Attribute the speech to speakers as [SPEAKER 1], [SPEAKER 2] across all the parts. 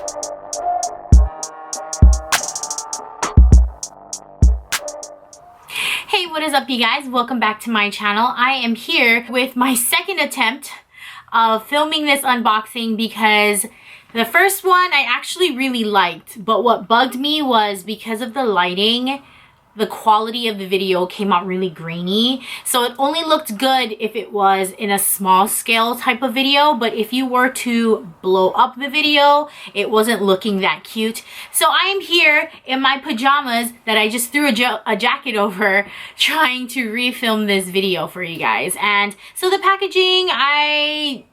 [SPEAKER 1] Hey, what is up you guys? Welcome back to my channel. I am here with my second attempt of filming this unboxing because the first one I actually really liked, but what bugged me was because of the lighting, the quality of the video came out really grainy. So it only looked good if it was in a small scale type of video, but if you were to blow up the video, it wasn't looking that cute. So I am here in my pajamas that I just threw a jacket over, trying to refilm this video for you guys. And so the packaging, I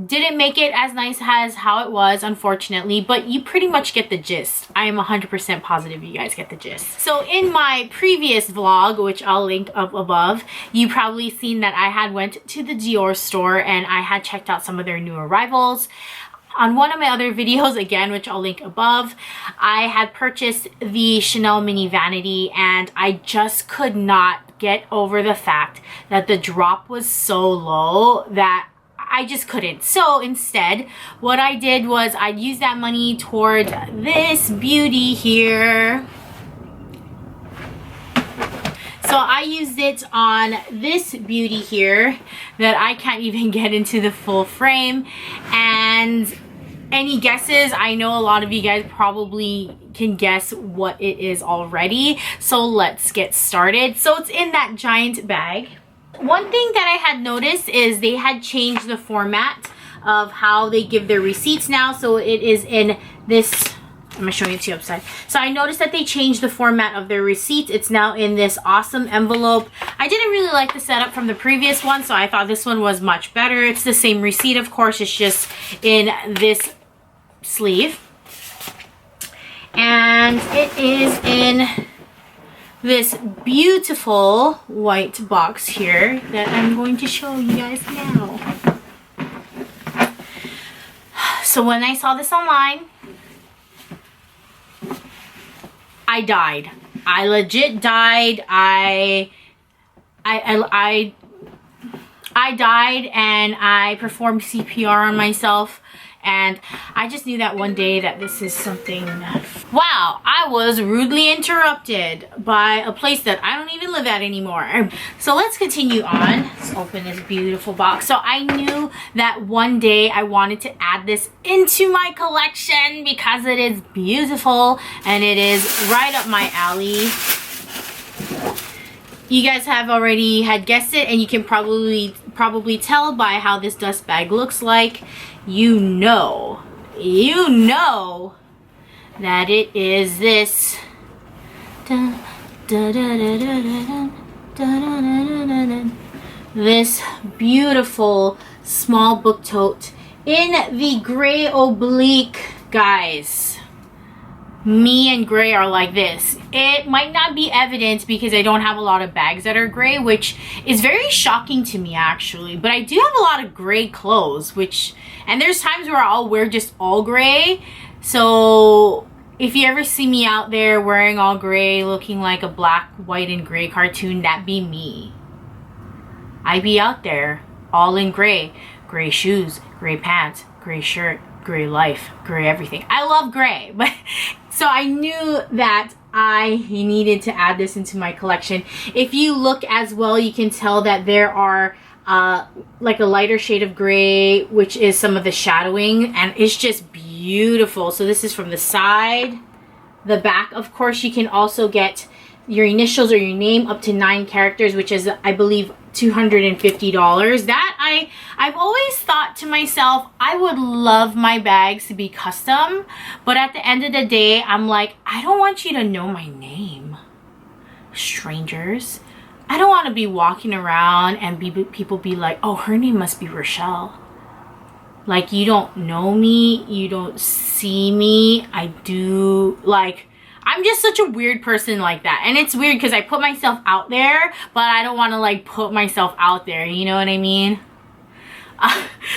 [SPEAKER 1] didn't make it as nice as how it was, unfortunately, but you pretty much get the gist. I am 100% positive you guys get the gist. So in my previous vlog, which I'll link up above, you probably seen that I had went to the Dior store and I had checked out some of their new arrivals. On one of my other videos, again, which I'll link above, I had purchased the Chanel mini vanity and I just could not get over the fact that the drop was so low that I just couldn't. So instead, what I did was I used that money toward this beauty here. So I used it on this beauty here that I can't even get into the full frame. And any guesses? I know a lot of you guys probably can guess what it is already. So let's get started. So it's in that giant bag. One thing that I had noticed is they had changed the format of how they give their receipts now. So it is in this, I'm gonna show you to you upside. So I noticed that they changed the format of their receipts. It's now in this awesome envelope. I didn't really like the setup from the previous one, so I thought this one was much better. It's the same receipt, of course, it's just in this sleeve. And it is in this beautiful white box here that I'm going to show you guys now. So when I saw this online, I died. I legit died. I died and I performed CPR on myself. And I just knew that one day that this is something. Wow, I was rudely interrupted by a place that I don't even live at anymore. So let's continue on. Let's open this beautiful box. So I knew that one day I wanted to add this into my collection because it is beautiful and it is right up my alley. You guys have already had guessed it, and you can probably tell by how this dust bag looks like. You know that it is this this beautiful small book tote in the gray oblique, guys. Me and gray are like this. It might not be evident because I don't have a lot of bags that are gray, which is very shocking to me actually, but I do have a lot of gray clothes, and there's times where I'll wear just all gray. So if you ever see me out there wearing all gray, looking like a black, white, and gray cartoon, that be me. I be out there all in gray. Gray shoes, gray pants, gray shirt, gray life, gray everything. I love gray, but so I knew that I needed to add this into my collection. If you look as well, you can tell that there are like a lighter shade of gray, which is some of the shadowing, and it's just beautiful. So this is from the side, the back. Of course, you can also get your initials or your name up to 9 characters, which is, I believe, $250. That I've always thought to myself, I would love my bags to be custom, but at the end of the day, I'm like, I don't want you to know my name, strangers. I don't want to be walking around and people be like, oh, her name must be Richelle. Like, you don't know me, you don't see me. I do. Like, I'm just such a weird person like that. And it's weird because I put myself out there, but I don't want to like put myself out there, you know what I mean?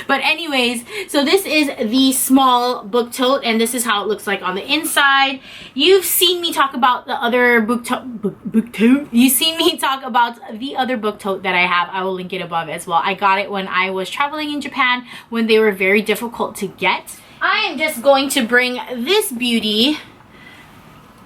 [SPEAKER 1] But anyways, so this is the small book tote, and this is how it looks like on the inside. You've seen me talk about the other book tote. You've seen me talk about the other book tote that I have. I will link it above as well. I got it when I was traveling in Japan when they were very difficult to get. I am just going to bring this beauty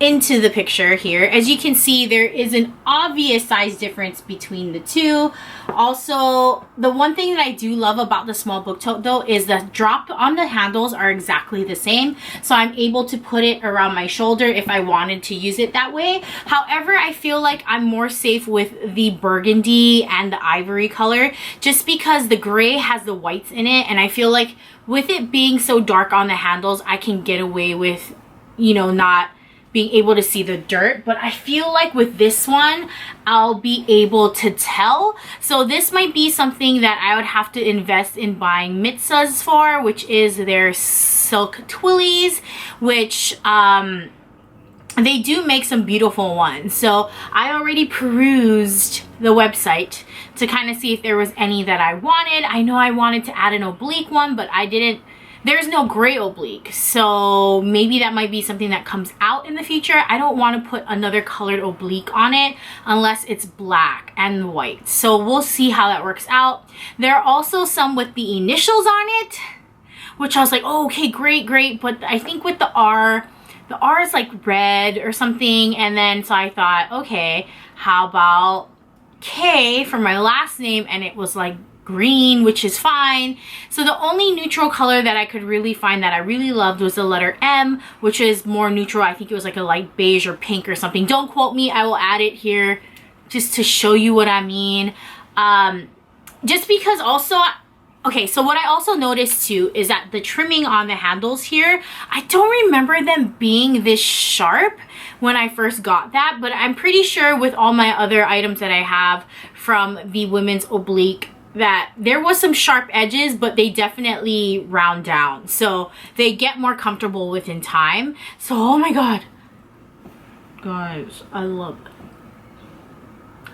[SPEAKER 1] into the picture here. As you can see, there is an obvious size difference between the two. Also, the one thing that I do love about the small book tote though is the drop on the handles are exactly the same, so I'm able to put it around my shoulder if I wanted to use it that way. However, I feel like I'm more safe with the burgundy and the ivory color just because the gray has the whites in it, and I feel like with it being so dark on the handles, I can get away with, you know, not being able to see the dirt. But I feel like with this one, I'll be able to tell. So this might be something that I would have to invest in buying Mitzahs for, which is their silk twillies, which they do make some beautiful ones. So I already perused the website to kind of see if there was any that I wanted. I know I wanted to add an oblique one, but I didn't. There's no gray oblique, so maybe that might be something that comes out in the future. I don't want to put another colored oblique on it unless it's black and white. So we'll see how that works out. There are also some with the initials on it, which I was like, oh, okay, great, great. But I think with the R is like red or something. And then so I thought, okay, how about K for my last name? And it was like green, which is fine. So the only neutral color that I could really find that I really loved was the letter M, which is more neutral. I think it was like a light beige or pink or something. Don't quote me. I will add it here just to show you what I mean. Just because also, okay, so what I also noticed too is that the trimming on the handles here, I don't remember them being this sharp when I first got that, but I'm pretty sure with all my other items that I have from the women's oblique that there was some sharp edges, but they definitely round down, so they get more comfortable within time. So oh my god guys, I love it.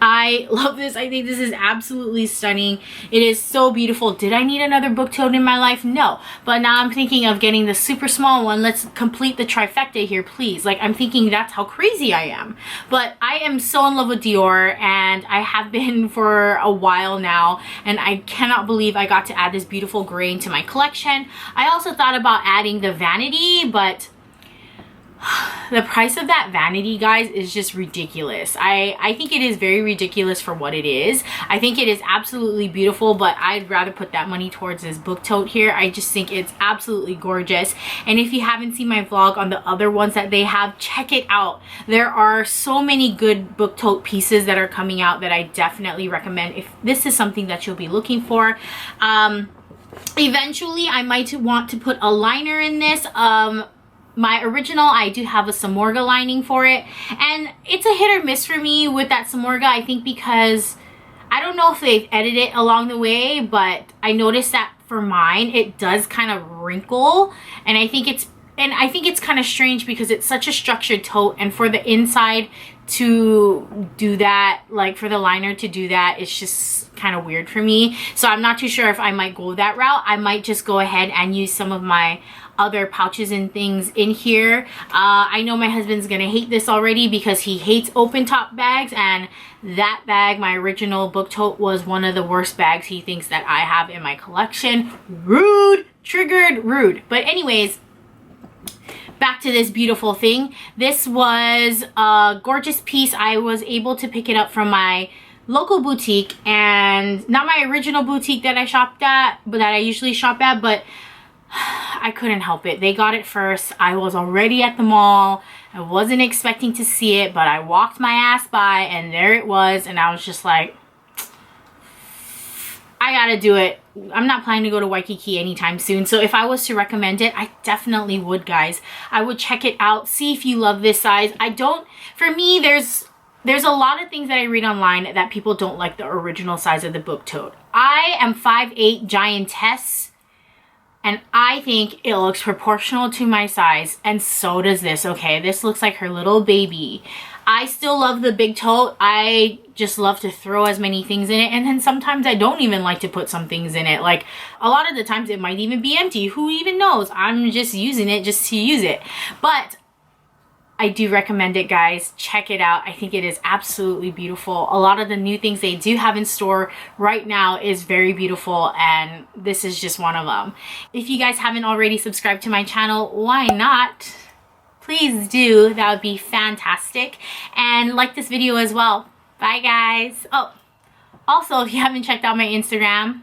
[SPEAKER 1] I love this. I think this is absolutely stunning. It is so beautiful. Did I need another book tote in my life? No. But now I'm thinking of getting the super small one. Let's complete the trifecta here, please. Like, I'm thinking that's how crazy I am. But I am so in love with Dior, and I have been for a while now, and I cannot believe I got to add this beautiful gray into my collection. I also thought about adding the vanity, but the price of that vanity, guys, is just ridiculous. I think it is very ridiculous for what it is. I think it is absolutely beautiful, but I'd rather put that money towards this book tote here. I just think it's absolutely gorgeous. And if you haven't seen my vlog on the other ones that they have, check it out. There are so many good book tote pieces that are coming out that I definitely recommend if this is something that you'll be looking for. Eventually, I might want to put a liner in this. My original, I do have a Samorga lining for it, and it's a hit or miss for me with that Samorga. I think because I don't know if they've edited it along the way, but I noticed that for mine it does kind of wrinkle, and I think it's kind of strange because it's such a structured tote, and for the inside to do that, like for the liner to do that, it's just kind of weird for me. So I'm not too sure if I might go that route. I might just go ahead and use some of my other pouches and things in here. I know my husband's gonna hate this already because he hates open top bags, and that bag, my original book tote, was one of the worst bags he thinks that I have in my collection. Rude, triggered, rude. But anyways, back to this beautiful thing. This was a gorgeous piece. I was able to pick it up from my local boutique, and not my original boutique that I shopped at, but that I usually shop at, but I couldn't help it. They got it first. I was already at the mall. I wasn't expecting to see it, but I walked my ass by and there it was, and I was just like, I gotta do it. I'm not planning to go to Waikiki anytime soon, so if I was to recommend it, I definitely would, guys. I would check it out, see if you love this size. For me, there's a lot of things that I read online that people don't like the original size of the book tote. I am 5'8" giantess, and I think it looks proportional to my size, and so does this, okay? This looks like her little baby. I still love the big tote. I just love to throw as many things in it, and then sometimes I don't even like to put some things in it. Like, a lot of the times it might even be empty. Who even knows? I'm just using it just to use it. But I do recommend it, guys. Check it out. I think it is absolutely beautiful. A lot of the new things they do have in store right now is very beautiful, and this is just one of them. If you guys haven't already subscribed to my channel, why not? Please do. That would be fantastic. And like this video as well. Bye, guys. Oh, also, if you haven't checked out my Instagram,